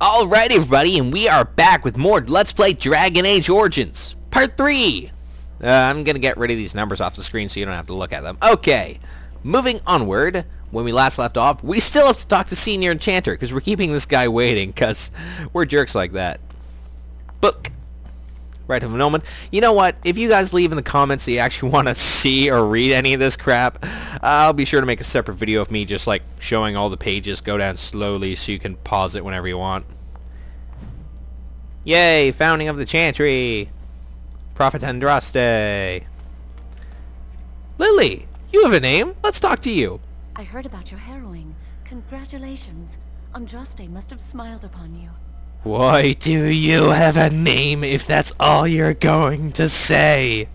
Alright everybody, and we are back with more Let's Play Dragon Age Origins, Part 3! I'm gonna get rid of these numbers off the screen so you don't have to look at them. Okay, moving onward, when we last left off, we still have to talk to Senior Enchanter, because we're keeping this guy waiting, because we're jerks like that. Book! Right of a moment. You know what, if you guys leave in the comments that you actually want to see or read any of this crap, I'll be sure to make a separate video of me just like showing all the pages go down slowly so you can pause it whenever you want. Yay, founding of the Chantry! Prophet Andraste! Lily, you have a name? Let's talk to you. I heard about your harrowing. Congratulations. Andraste must have smiled upon you. Why do you have a name if that's all you're going to say?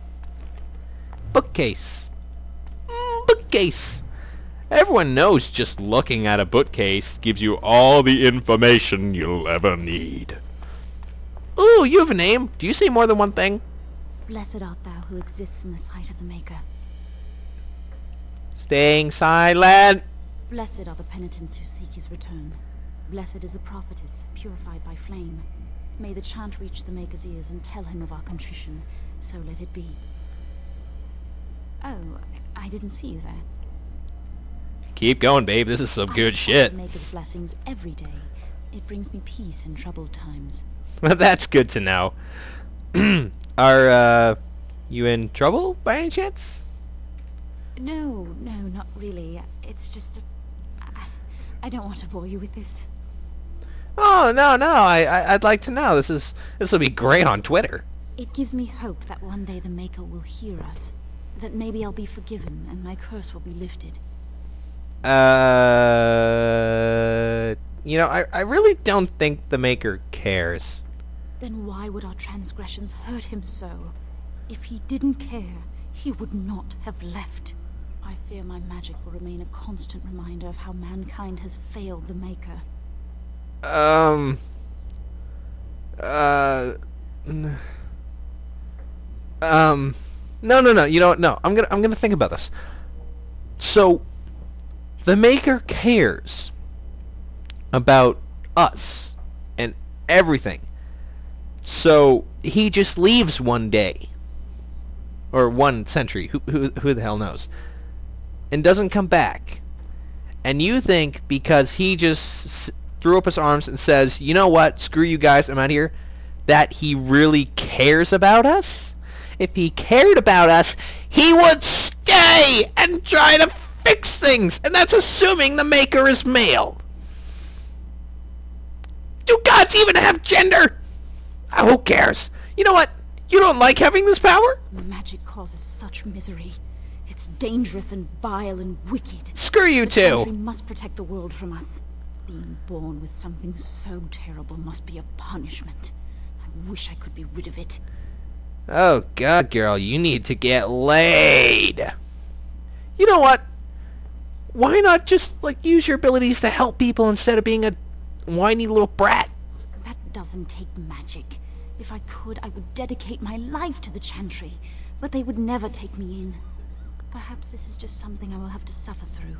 Bookcase. Bookcase. Everyone knows just looking at a bookcase gives you all the information you'll ever need. Ooh, you have a name. Do you say more than one thing? Blessed art thou who exists in the sight of the Maker. Staying silent. Blessed are the penitents who seek his return. Blessed is the prophetess, purified by flame. May the chant reach the Maker's ears and tell him of our contrition. So let it be. Oh, I didn't see you there. Keep going, babe. This is some good shit. I the Maker's blessings every day. It brings me peace in troubled times. Well, that's good to know. Are, you in trouble by any chance? No, not really. It's just... I don't want to bore you with this. Oh, no, I'd like to know. This will be great on Twitter. It gives me hope that one day the Maker will hear us. That maybe I'll be forgiven and my curse will be lifted. You know, I really don't think the Maker cares. Then why would our transgressions hurt him so? If he didn't care, he would not have left. I fear my magic will remain a constant reminder of how mankind has failed the Maker. No, you know what, no, I'm gonna think about this. So, the Maker cares about us and everything. So, he just leaves one day. Or one century, who the hell knows. And doesn't come back. And you think because he just threw up his arms and says, you know what, screw you guys, I'm out of here, that he really cares about us? If he cared about us, he would stay and try to fix things, and that's assuming the Maker is male. Do gods even have gender? Oh, who cares? You know what? You don't like having this power? Magic causes such misery. It's dangerous and vile and wicked. Screw you The too. country must protect the world from us. Being born with something so terrible must be a punishment. I wish I could be rid of it. Oh god, girl, you need to get laid. You know what? Why not just, like, use your abilities to help people instead of being a whiny little brat? That doesn't take magic. If I could, I would dedicate my life to the Chantry, but they would never take me in. Perhaps this is just something I will have to suffer through.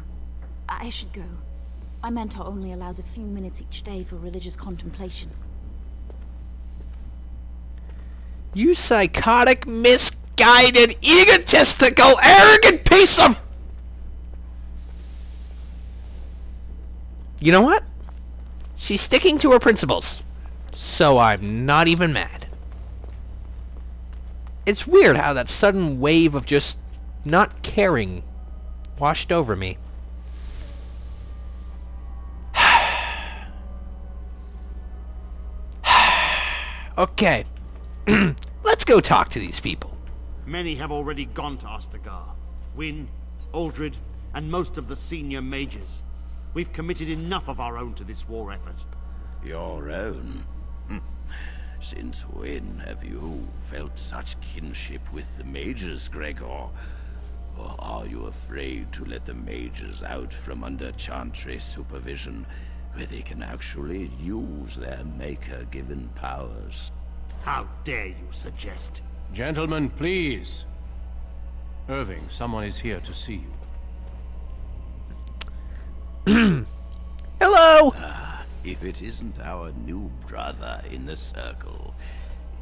I should go. My mentor only allows a few minutes each day for religious contemplation. You psychotic, misguided, egotistical, arrogant piece of... You know what? She's sticking to her principles. So I'm not even mad. It's weird how that sudden wave of just not caring washed over me. Okay. Let's go talk to these people. Many have already gone to Ostagar. Wynne, Aldred, and most of the senior mages. We've committed enough of our own to this war effort. Your own? Since when have you felt such kinship with the mages, Gregor? Or are you afraid to let the mages out from under Chantry supervision, where they can actually use their Maker-given powers? How dare you suggest? Gentlemen, please. Irving, someone is here to see you. Hello! If it isn't our new brother in the circle.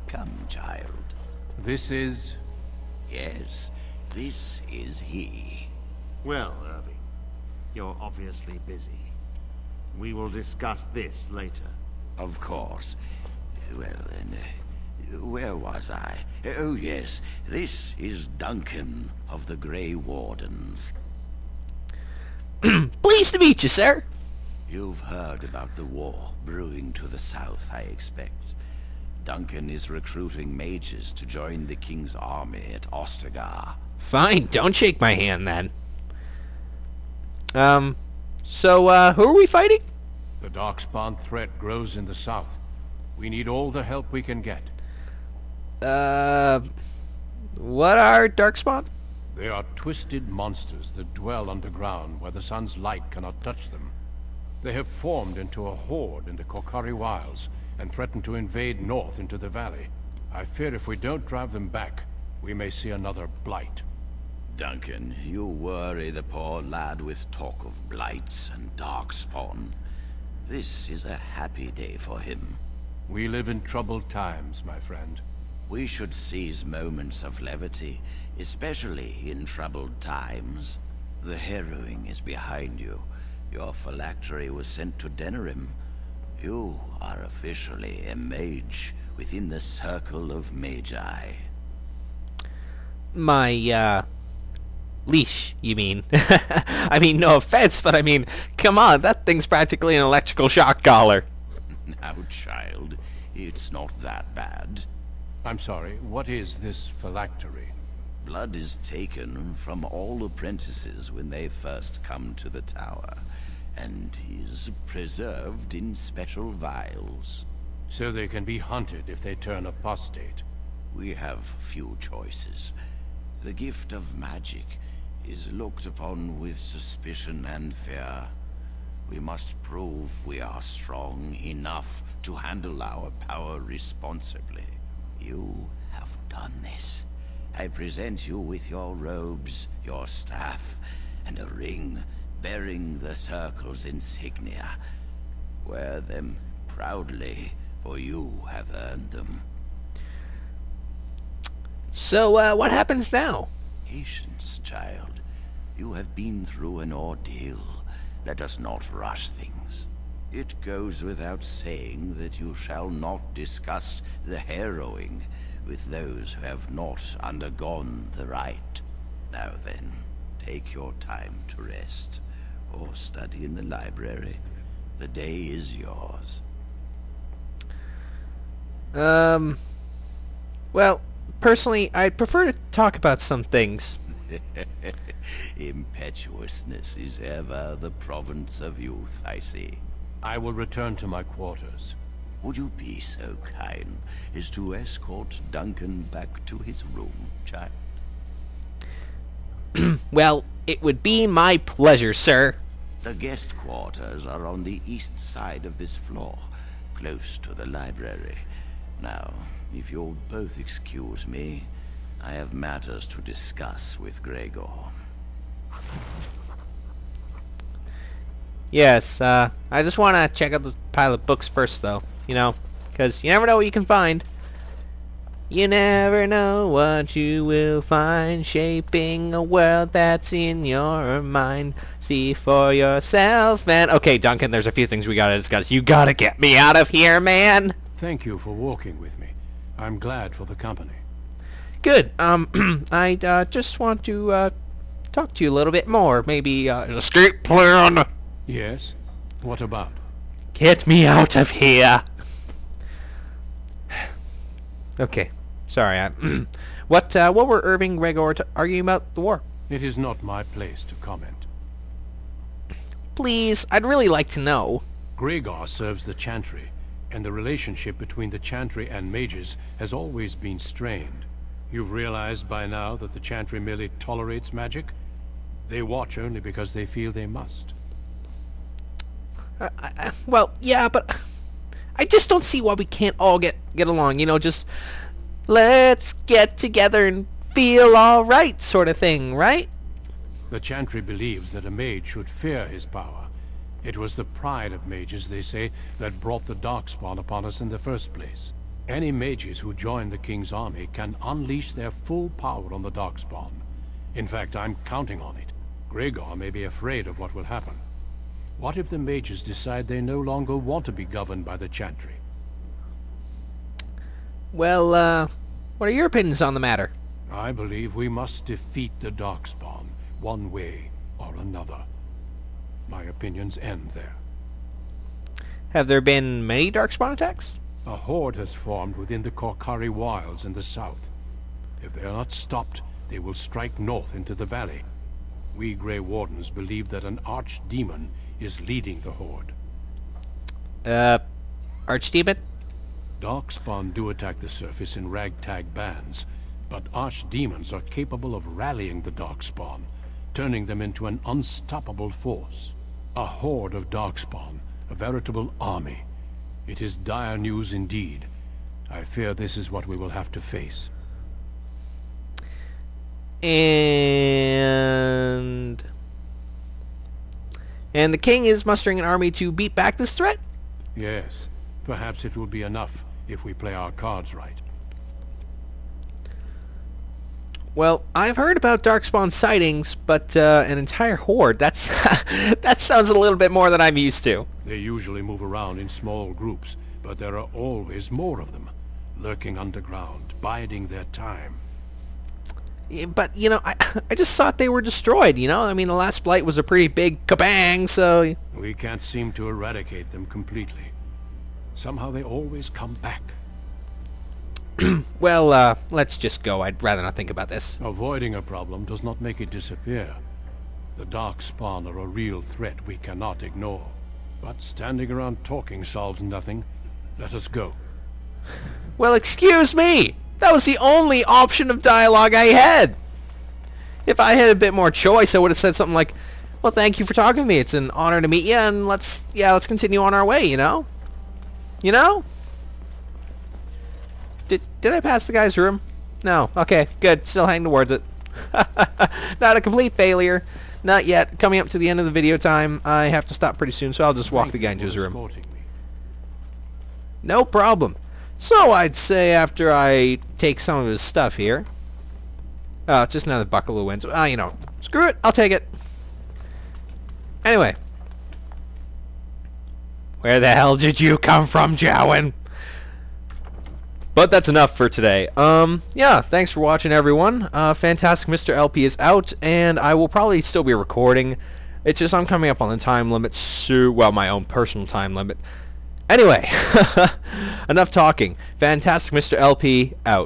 Come, child. This is... Yes, this is he. Well, Irving, you're obviously busy. We will discuss this later. Of course. Well, then, where was I? Oh, yes, this is Duncan of the Grey Wardens. Pleased to meet you, sir. You've heard about the war brewing to the south, I expect. Duncan is recruiting mages to join the king's army at Ostagar. Fine, don't shake my hand then. So, who are we fighting? The Darkspawn threat grows in the south. We need all the help we can get. What are Darkspawn? They are twisted monsters that dwell underground where the sun's light cannot touch them. They have formed into a horde in the Korkari Wilds and threaten to invade north into the valley. I fear if we don't drive them back, we may see another blight. Duncan, you worry the poor lad with talk of blights and darkspawn. This is a happy day for him. We live in troubled times, my friend. We should seize moments of levity, especially in troubled times. The harrowing is behind you. Your phylactery was sent to Denerim. You are officially a mage within the circle of magi. My, leash, you mean? I mean, no offense, but I mean, come on, that thing's practically an electrical shock collar. Now, child, it's not that bad. I'm sorry, what is this phylactery? Blood is taken from all apprentices when they first come to the tower, and is preserved in special vials. So they can be hunted if they turn apostate. We have few choices. The gift of magic is looked upon with suspicion and fear. We must prove we are strong enough to handle our power responsibly. You have done this. I present you with your robes, your staff, and a ring bearing the circle's insignia. Wear them proudly, for you have earned them. So, what happens now? Patience, child. You have been through an ordeal. Let us not rush things. It goes without saying that you shall not discuss the harrowing with those who have not undergone the rite. Now then, take your time to rest, or study in the library. The day is yours. Well, personally, I'd prefer to talk about some things. Impetuousness is ever the province of youth, I see. I will return to my quarters. Would you be so kind as to escort Duncan back to his room, child? Well, it would be my pleasure, sir. The guest quarters are on the east side of this floor, close to the library. Now, if you'll both excuse me, I have matters to discuss with Gregor. Yes, I just want to check out the pile of books first, though. You know, because you never know what you can find. You never know what you will find, shaping a world that's in your mind. See for yourself, man. Okay, Duncan, there's a few things we gotta discuss. You gotta get me out of here, man. Thank you for walking with me. I'm glad for the company. Good. I just want to talk to you a little bit more. Maybe an escape plan. Yes? What about? Get me out of here. Okay. Sorry. What were Irving Gregor arguing about the war? It is not my place to comment. Please, I'd really like to know. Gregor serves the Chantry, and the relationship between the Chantry and mages has always been strained. You've realized by now that the Chantry merely tolerates magic? They watch only because they feel they must. Well, yeah, but I just don't see why we can't all get along, you know, just let's get together and feel alright sort of thing, right? The Chantry believes that a mage should fear his power, It was the pride of mages, they say, that brought the Darkspawn upon us in the first place. Any mages who join the King's army can unleash their full power on the Darkspawn. In fact, I'm counting on it. Gregor may be afraid of what will happen. What if the mages decide they no longer want to be governed by the Chantry? Well, what are your opinions on the matter? I believe we must defeat the Darkspawn, one way or another. My opinions end there. Have there been many Darkspawn attacks? A horde has formed within the Korkari Wilds in the south. If they are not stopped, they will strike north into the valley. We Grey Wardens believe that an archdemon is leading the horde. Archdemon? Darkspawn do attack the surface in ragtag bands, but archdemons are capable of rallying the Darkspawn, turning them into an unstoppable force. A horde of Darkspawn, a veritable army. It is dire news indeed. I fear this is what we will have to face. And the king is mustering an army to beat back this threat? Yes. Perhaps it will be enough if we play our cards right. Well, I've heard about Darkspawn sightings, but an entire horde, that's that sounds a little bit more than I'm used to. They usually move around in small groups, but there are always more of them, lurking underground, biding their time. Yeah, but, you know, I just thought they were destroyed, you know? I mean, the last Blight was a pretty big kabang, so... We can't seem to eradicate them completely. Somehow they always come back. Well, let's just go. I'd rather not think about this. Avoiding a problem does not make it disappear. The Darkspawn are a real threat we cannot ignore. But standing around talking solves nothing. Let us go. Well, excuse me! That was the only option of dialogue I had! If I had a bit more choice, I would have said something like, well, thank you for talking to me. It's an honor to meet you, and let's continue on our way, you know? You know? Did I pass the guy's room? No. Okay, good. Still heading towards it. Not a complete failure. Not yet. Coming up to the end of the video time. I have to stop pretty soon, so I'll just walk the guy into his room. No problem. So I'd say after I take some of his stuff here... Oh, it's just another buckle of wins. You know, screw it. I'll take it. Anyway. Where the hell did you come from, Jowan? But that's enough for today. Yeah, thanks for watching, everyone. Fantastic Mr. LP is out, and I will probably still be recording. It's just I'm coming up on the time limit, so, well, my own personal time limit. Anyway, enough talking. Fantastic Mr. LP out.